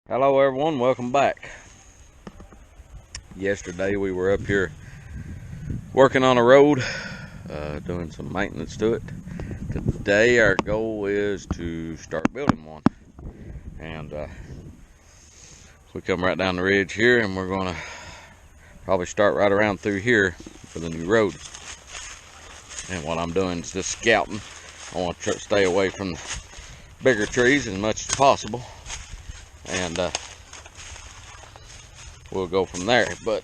Hello everyone, welcome back. Yesterday we were up here working on a road, doing some maintenance to it. Today our goal is to start building one. And we come right down the ridge here and we're gonna probably start right around through here for the new road. And what I'm doing is just scouting. I want to stay away from the bigger trees as much as possible. And we'll go from there, but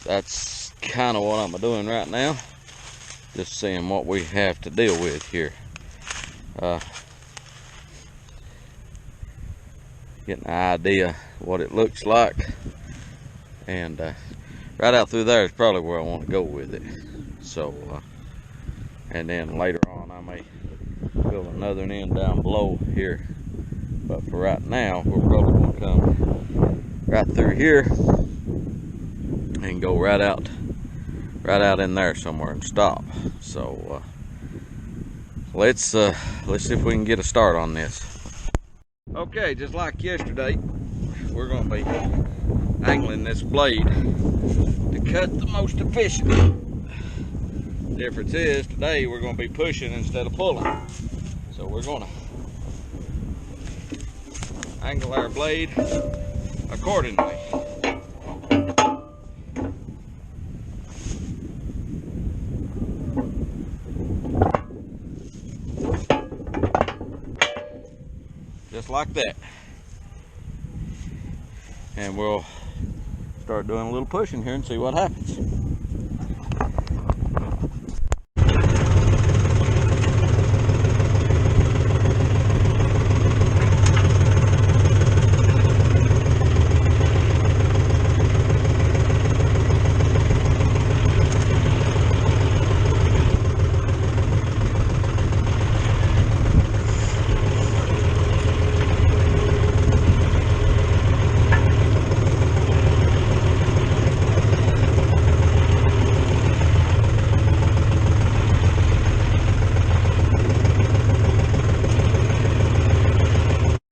that's kind of what I'm doing right now, just seeing what we have to deal with here. Getting an idea what it looks like, and right out through there is probably where I want to go with it. So and then later on I may build another end down below here. But for right now, we're probably going to come right through here and go right out in there somewhere and stop. So let's see if we can get a start on this. Okay, just like yesterday, we're going to be angling this blade to cut the most efficient. The difference is today we're going to be pushing instead of pulling. So we're going to angle our blade accordingly. Just like that. And we'll start doing a little pushing here and see what happens.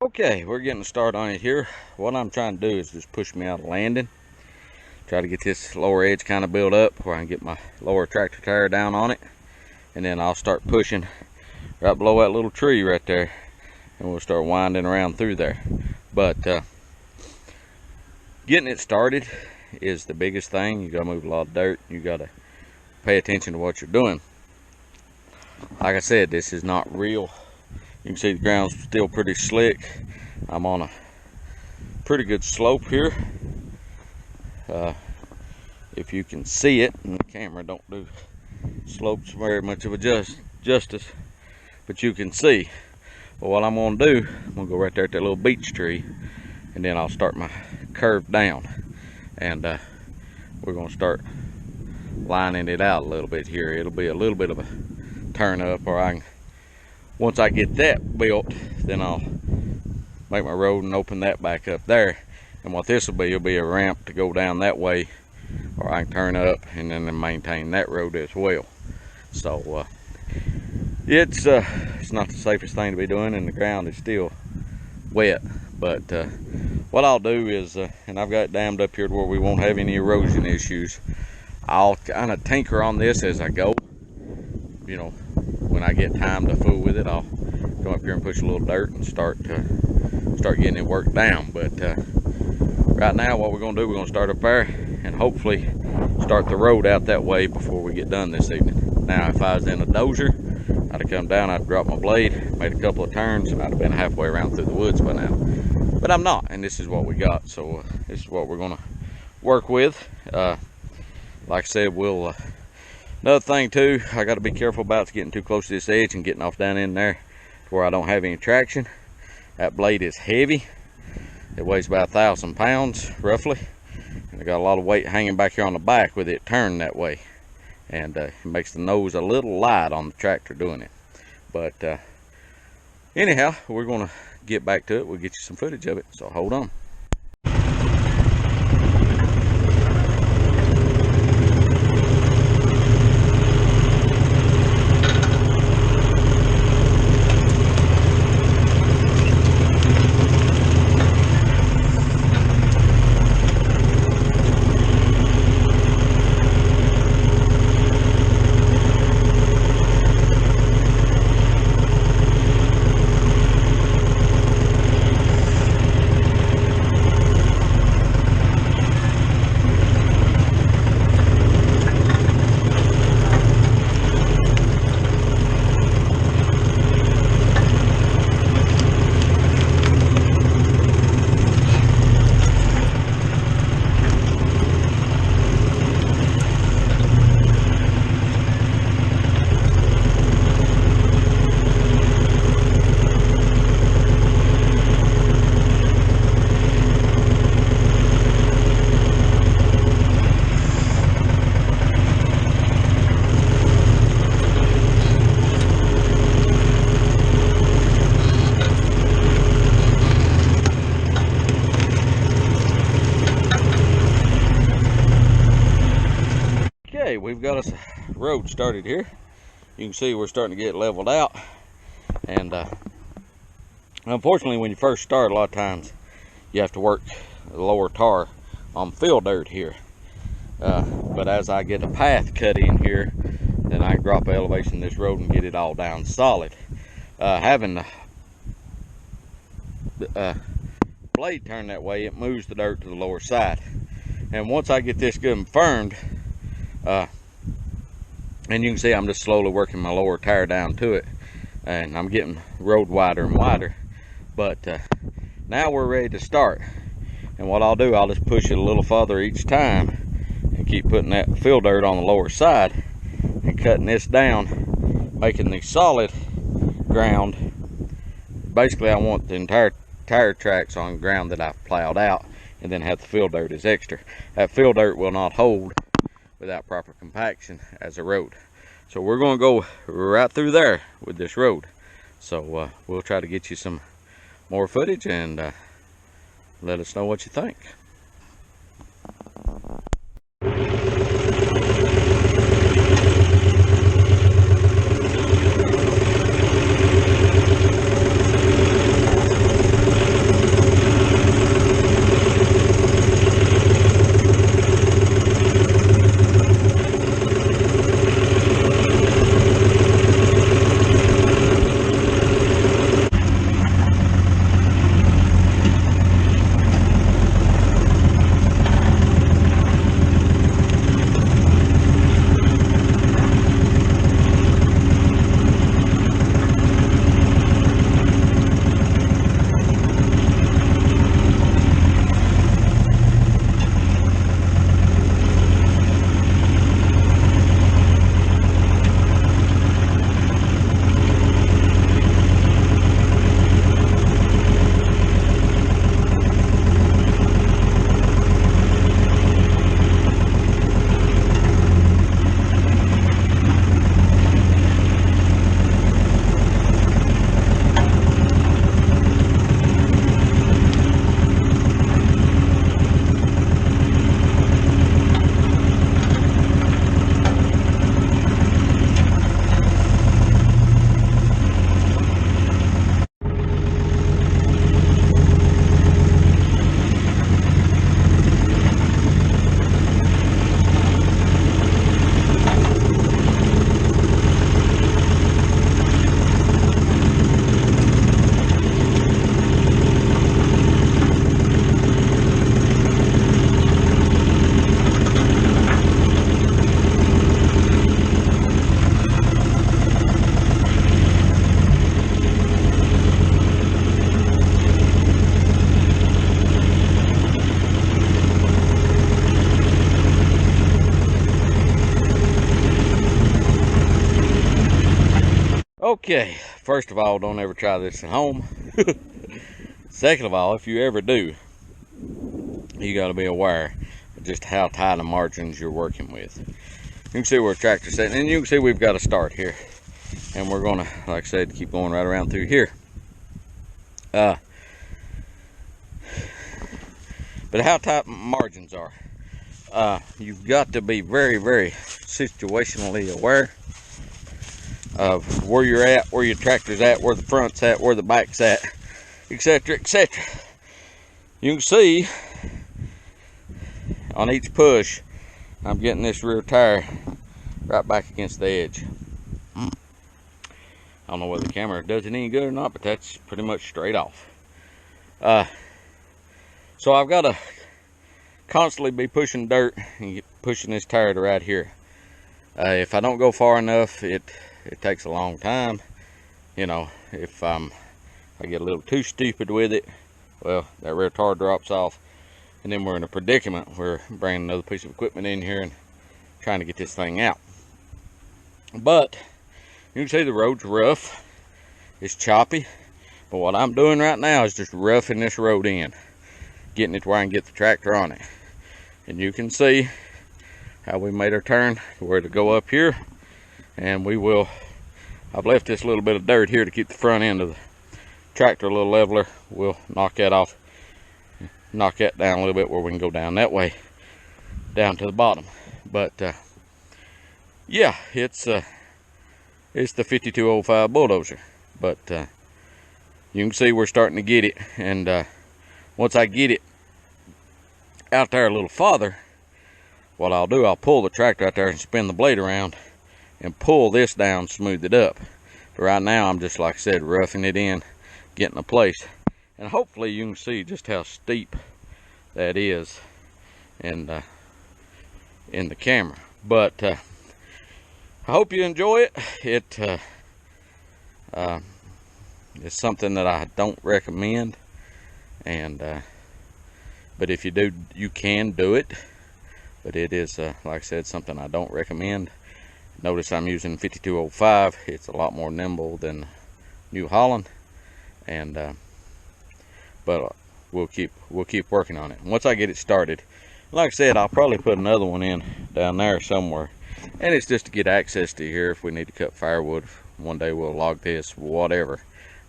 Okay, we're getting a start on it here. What I'm trying to do is just push me out of landing. Try to get this lower edge kind of built up where I can get my lower tractor tire down on it. And then I'll start pushing right below that little tree right there. And we'll start winding around through there. But getting it started is the biggest thing. You gotta move a lot of dirt. You gotta pay attention to what you're doing. Like I said, this is not real. You can see the ground's still pretty slick. I'm on a pretty good slope here. If you can see it, and the camera don't do slopes very much of a justice, but you can see. But what I'm gonna do, I'm gonna go right there at that little beech tree, and then I'll start my curve down, and we're gonna start lining it out a little bit here. It'll be a little bit of a turn up, or once I get that built, then I'll make my road and open that back up there. And what this will be a ramp to go down that way, or I can turn up and then maintain that road as well. So it's not the safest thing to be doing, and the ground is still wet. But what I'll do is, and I've got it dammed up here to where we won't have any erosion issues. I'll kind of tinker on this as I go. You know, when I get time to fool with it, I'll come up here and push a little dirt and start getting it worked down. But right now, what we're going to do, we're going to start up there and hopefully start the road out that way before we get done this evening. Now, if I was in a dozer, I'd have come down, I'd drop my blade, made a couple of turns, and I'd have been halfway around through the woods by now. But I'm not, and this is what we got. So this is what we're going to work with. Like I said, we'll... Another thing too, I got to be careful about getting too close to this edge and getting off down in there to where I don't have any traction. That blade is heavy. It weighs about 1,000 pounds roughly, and I got a lot of weight hanging back here on the back with it turned that way, and it makes the nose a little light on the tractor doing it. But anyhow, we're going to get back to it. We'll get you some footage of it, so hold on. we've got us a road started here. You can see we're starting to get leveled out, and unfortunately when you first start, a lot of times you have to work the lower tar on fill dirt here, but as I get a path cut in here, then I can drop the elevation of this road and get it all down solid. Having the blade turn that way, it moves the dirt to the lower side, and once I get this good and firmed, and you can see I'm just slowly working my lower tire down to it, and I'm getting the road wider and wider. But now we're ready to start, and what I'll do, I'll just push it a little further each time and keep putting that fill dirt on the lower side and cutting this down, making the solid ground. Basically I want the entire tire tracks on ground that I've plowed out, and then have the fill dirt as extra. That fill dirt will not hold without proper compaction as a road. So we're going to go right through there with this road. So we'll try to get you some more footage, and let us know what you think. Okay, first of all, don't ever try this at home. Second of all, if you ever do, you got to be aware of just how tight the margins you're working with. You can see where the tractor's sitting, and you can see we've got to start here, and we're gonna, like I said, keep going right around through here. But how tight margins are, you've got to be very, very situationally aware of where you're at, where your tractor's at, where the front's at, where the back's at, etc., etc. You can see on each push, I'm getting this rear tire right back against the edge. I don't know whether the camera does it any good or not, but that's pretty much straight off. So I've got to constantly be pushing dirt and pushing this tire to right here. If I don't go far enough, it takes a long time. You know, if I get a little too stupid with it, well, that rear tire drops off, and then we're in a predicament. We're bringing another piece of equipment in here and trying to get this thing out. But you can see the road's rough, it's choppy, but what I'm doing right now is just roughing this road in, getting it where I can get the tractor on it. And you can see how we made our turn to where to go up here, and we will, I've left this little bit of dirt here to keep the front end of the tractor a little leveler. We'll knock that off, knock that down a little bit where we can go down that way down to the bottom. But yeah, it's the 5205 bulldozer, but you can see we're starting to get it. And once I get it out there a little farther, what I'll do, I'll pull the tractor out there and spin the blade around and pull this down, smooth it up. But right now I'm just, like I said, roughing it in, getting a place. And hopefully you can see just how steep that is in the camera. But I hope you enjoy it. It's something that I don't recommend, and but if you do, you can do it. But it is, like I said, something I don't recommend. Notice I'm using 5205. It's a lot more nimble than New Holland, and but we'll keep working on it. Once I get it started, like I said, I'll probably put another one in down there somewhere, and it's just to get access to here if we need to cut firewood. One day we'll log this, whatever.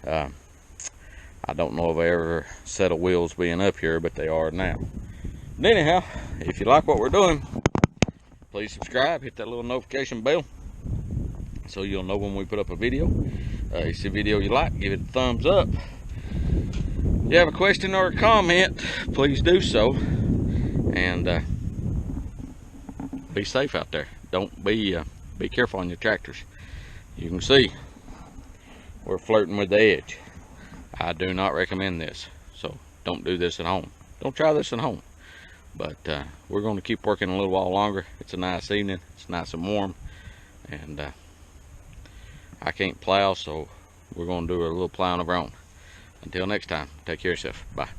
I don't know if I ever set of wheels being up here, but they are now. But anyhow, if you like what we're doing, please subscribe, hit that little notification bell so you'll know when we put up a video. You see a video you like, give it a thumbs up. If you have a question or a comment, please do so. And be safe out there. Don't be careful on your tractors. You can see we're flirting with the edge. I do not recommend this, so don't do this at home. Don't try this at home. But we're going to keep working a little while longer. It's a nice evening. It's nice and warm, and I can't plow, so we're going to do a little plowing of our own. Until next time, take care of yourself. Bye.